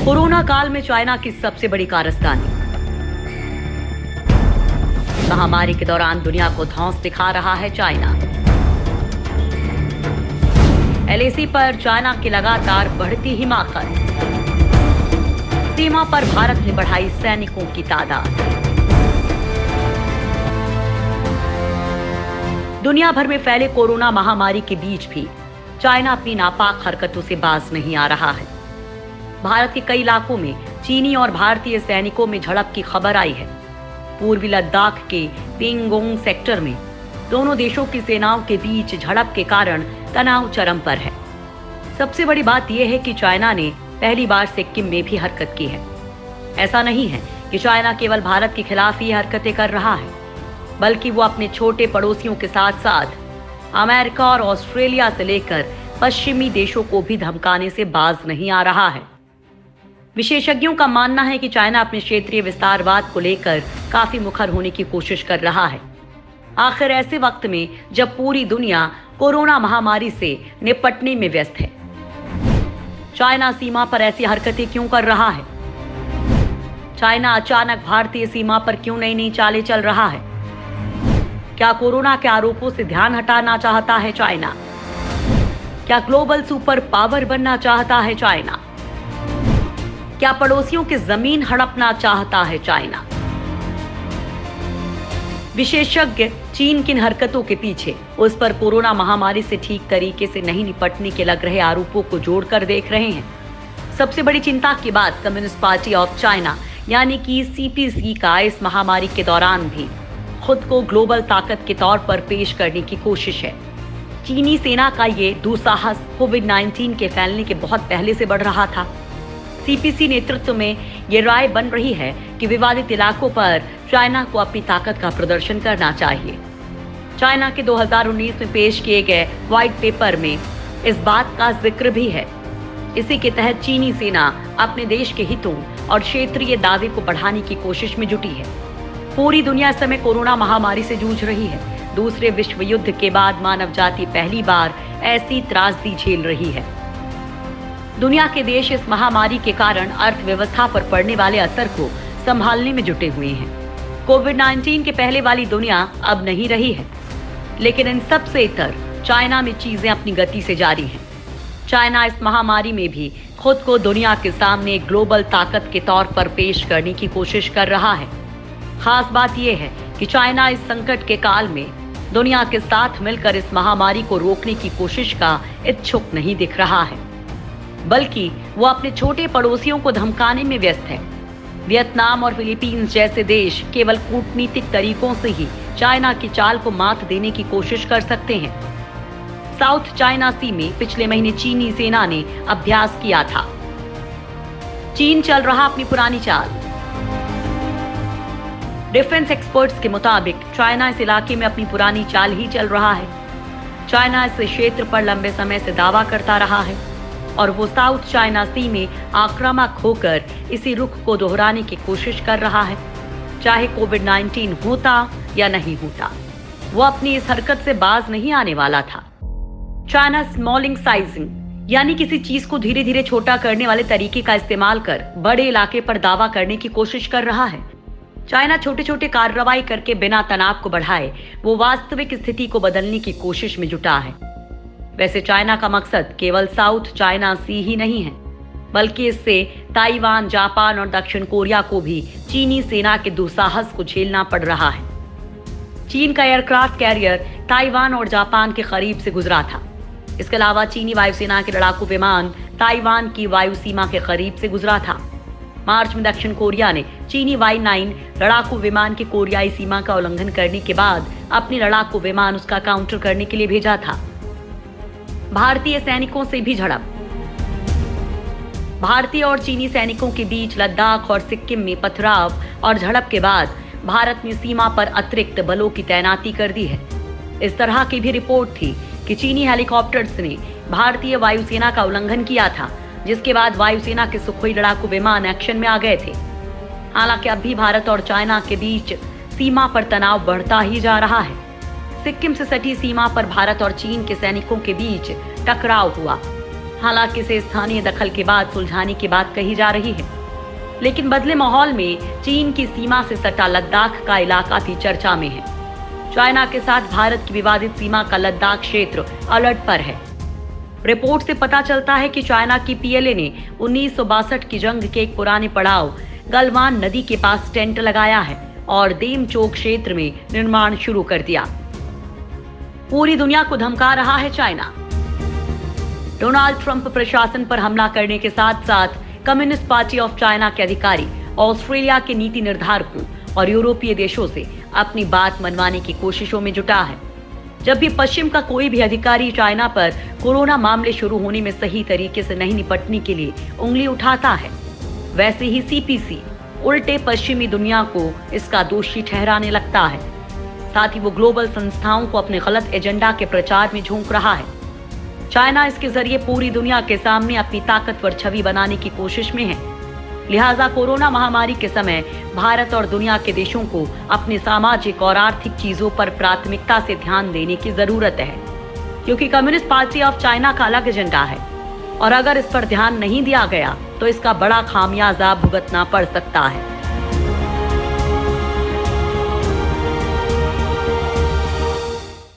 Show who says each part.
Speaker 1: Corona काल में China की सबसे बड़ी कारस्तानी। महामारी के दौरान दुनिया को धौंस दिखा रहा है चाइना। एलएसी पर चाइना की लगातार बढ़ती हिमाकत। सीमा पर भारत ने बढ़ाई सैनिकों की तादाद। दुनिया भर में फैले कोरोना महामारी के बीच भी चाइना अपनी नापाक हरकतों से बाज नहीं आ रहा है। भारत के कई इलाकों में चीनी और भारतीय सैनिकों में झड़प की खबर आई है। पूर्वी लद्दाख के पेंगोंग सेक्टर में दोनों देशों की सेनाओं के बीच झड़प के कारण तनाव चरम पर है। सबसे बड़ी बात यह है कि चाइना ने पहली बार सिक्किम में भी हरकत की है। ऐसा नहीं है कि चाइना केवल भारत के खिलाफ ही हरकतें कर रहा है, बल्कि वो अपने छोटे पड़ोसियों के साथ साथ अमेरिका और ऑस्ट्रेलिया से लेकर पश्चिमी देशों को भी धमकाने से बाज नहीं आ रहा है। विशेषज्ञों का मानना है कि चाइना अपने क्षेत्रीय विस्तारवाद को लेकर काफी मुखर होने की कोशिश कर रहा है। आखिर ऐसे वक्त में जब पूरी दुनिया कोरोना महामारी से निपटने में व्यस्त है, चाइना सीमा पर ऐसी हरकतें क्यों कर रहा है? चाइना अचानक भारतीय सीमा पर क्यों नई नई चालें चल रहा है? क्या कोरोना के आरोपों से ध्यान हटाना चाहता है चाइना? क्या ग्लोबल सुपर पावर बनना चाहता है चाइना? क्या पड़ोसियों की जमीन हड़पना चाहता है चाइना? विशेषज्ञ चीन की इन हरकतों के पीछे उस पर कोरोना महामारी से ठीक तरीके से नहीं निपटने के लग रहे आरोपों को जोड़कर देख रहे हैं। सबसे बड़ी चिंता की बात कम्युनिस्ट पार्टी ऑफ चाइना यानी कि सीपीसी का इस महामारी के दौरान भी खुद को ग्लोबल ताकत के तौर पर पेश करने की कोशिश है। चीनी सेना का ये दुस्साहस कोविड-19 के फैलने के बहुत पहले से बढ़ रहा था। सीपीसी नेतृत्व में ये राय बन रही है कि विवादित इलाकों पर चाइना को अपनी ताकत का प्रदर्शन करना चाहिए। चाइना के 2019 में पेश किए गए व्हाइट पेपर में इस बात का जिक्र भी है। इसी के तहत चीनी सेना अपने देश के हितों और क्षेत्रीय दावे को बढ़ाने की कोशिश में जुटी है। पूरी दुनिया इस समय कोरोना महामारी से जूझ रही है। दूसरे विश्व युद्ध के बाद मानव जाति पहली बार ऐसी त्रासदी झेल रही है। दुनिया के देश इस महामारी के कारण अर्थव्यवस्था पर पड़ने वाले असर को संभालने में जुटे हुए हैं। कोविड-19 के पहले वाली दुनिया अब नहीं रही है, लेकिन इन सब से इतर चाइना में चीजें अपनी गति से जारी हैं। चाइना इस महामारी में भी खुद को दुनिया के सामने ग्लोबल ताकत के तौर पर पेश करने की कोशिश कर रहा है। खास बात यह है कि चाइना इस संकट के काल में दुनिया के साथ मिलकर इस महामारी को रोकने की कोशिश का इच्छुक नहीं दिख रहा है, बल्कि वो अपने छोटे पड़ोसियों को धमकाने में व्यस्त है। वियतनाम और फिलीपींस जैसे देश केवल कूटनीतिक तरीकों से ही चाइना की चाल को मात देने की कोशिश कर सकते हैं। साउथ चाइना सी में पिछले महीने चीनी सेना ने अभ्यास किया था। चीन चल रहा अपनी पुरानी चाल। डिफेंस एक्सपर्ट्स के मुताबिक चाइना इस इलाके में अपनी पुरानी चाल ही चल रहा है। चाइना इस क्षेत्र पर लंबे समय से दावा करता रहा है और वो साउथ चाइना सी में आक्रामक होकर इसी रुख को दोहराने की कोशिश कर रहा है। चाहे कोविड-19 होता या नहीं होता, वो अपनी इस हरकत से बाज नहीं आने वाला था। चाइना स्मॉलिंग साइजिंग यानी किसी चीज को धीरे धीरे छोटा करने वाले तरीके का इस्तेमाल कर बड़े इलाके पर दावा करने की कोशिश कर रहा है। चाइना छोटे छोटे कार्रवाई करके बिना तनाव को बढ़ाए वो वास्तविक स्थिति को बदलने की कोशिश में जुटा है। वैसे चाइना का मकसद केवल साउथ चाइना सी ही नहीं है, बल्कि इससे ताइवान, जापान और दक्षिण कोरिया को भी चीनी सेना के दुस्साहस को झेलना पड़ रहा है। चीन का एयरक्राफ्ट कैरियर ताइवान और जापान के करीब से गुजरा था। इसके अलावा चीनी वायुसेना के लड़ाकू विमान ताइवान की वायु सीमा के करीब से गुजरा था। मार्च में दक्षिण कोरिया ने चीनी Y-9 लड़ाकू विमान की कोरियाई सीमा का उल्लंघन करने के बाद अपनी लड़ाकू विमान उसका काउंटर करने के लिए भेजा था। भारतीय सैनिकों से भी झड़प। भारतीय और चीनी सैनिकों के बीच लद्दाख और सिक्किम में पथराव और झड़प के बाद भारत ने सीमा पर अतिरिक्त बलों की तैनाती कर दी है। इस तरह की भी रिपोर्ट थी कि चीनी हेलीकॉप्टर्स ने भारतीय वायुसेना का उल्लंघन किया था, जिसके बाद वायुसेना के सुखोई लड़ाकू विमान एक्शन में आ गए थे। हालांकि अब भी भारत और चाइना के बीच सीमा पर तनाव बढ़ता ही जा रहा है। सिक्किम से सटी सीमा पर भारत और चीन के सैनिकों के बीच टकराव हुआ। हालांकि इसे स्थानीय दखल के बाद सुलझाने की बात कही जा रही है, लेकिन बदले माहौल में चीन की सीमा से सटा लद्दाख का इलाका भी चर्चा में है। चाइना के साथ भारत की विवादित सीमा का लद्दाख क्षेत्र अलर्ट पर है। रिपोर्ट से पता चलता है कि चाइना की पीएलए ने 1962 की जंग के एक पुराने पड़ाव गलवान नदी के पास टेंट लगाया है और देमचोक क्षेत्र में निर्माण शुरू कर दिया। पूरी दुनिया को धमका रहा है चाइना। डोनाल्ड ट्रंप प्रशासन पर हमला करने के साथ साथ कम्युनिस्ट पार्टी ऑफ चाइना के अधिकारी ऑस्ट्रेलिया के नीति निर्धारकों और यूरोपीय देशों से अपनी बात मनवाने की कोशिशों में जुटा है। जब भी पश्चिम का कोई भी अधिकारी चाइना पर कोरोना मामले शुरू होने में सही तरीके से नहीं निपटने के लिए उंगली उठाता है, वैसे ही सीपीसी उल्टे पश्चिमी दुनिया को इसका दोषी ठहराने लगता है। साथ ही वो ग्लोबल संस्थाओं को अपने गलत एजेंडा के प्रचार में झोंक रहा है। चाइना इसके जरिए पूरी दुनिया के सामने अपनी ताकतवर छवि बनाने की कोशिश में है। लिहाजा कोरोना महामारी के समय भारत और दुनिया के देशों को अपनी सामाजिक और आर्थिक चीजों पर प्राथमिकता से ध्यान देने की जरूरत है, क्योंकि कम्युनिस्ट पार्टी ऑफ चाइना का अलग एजेंडा है और अगर इस पर ध्यान नहीं दिया गया तो इसका बड़ा खामियाजा भुगतना पड़ सकता है।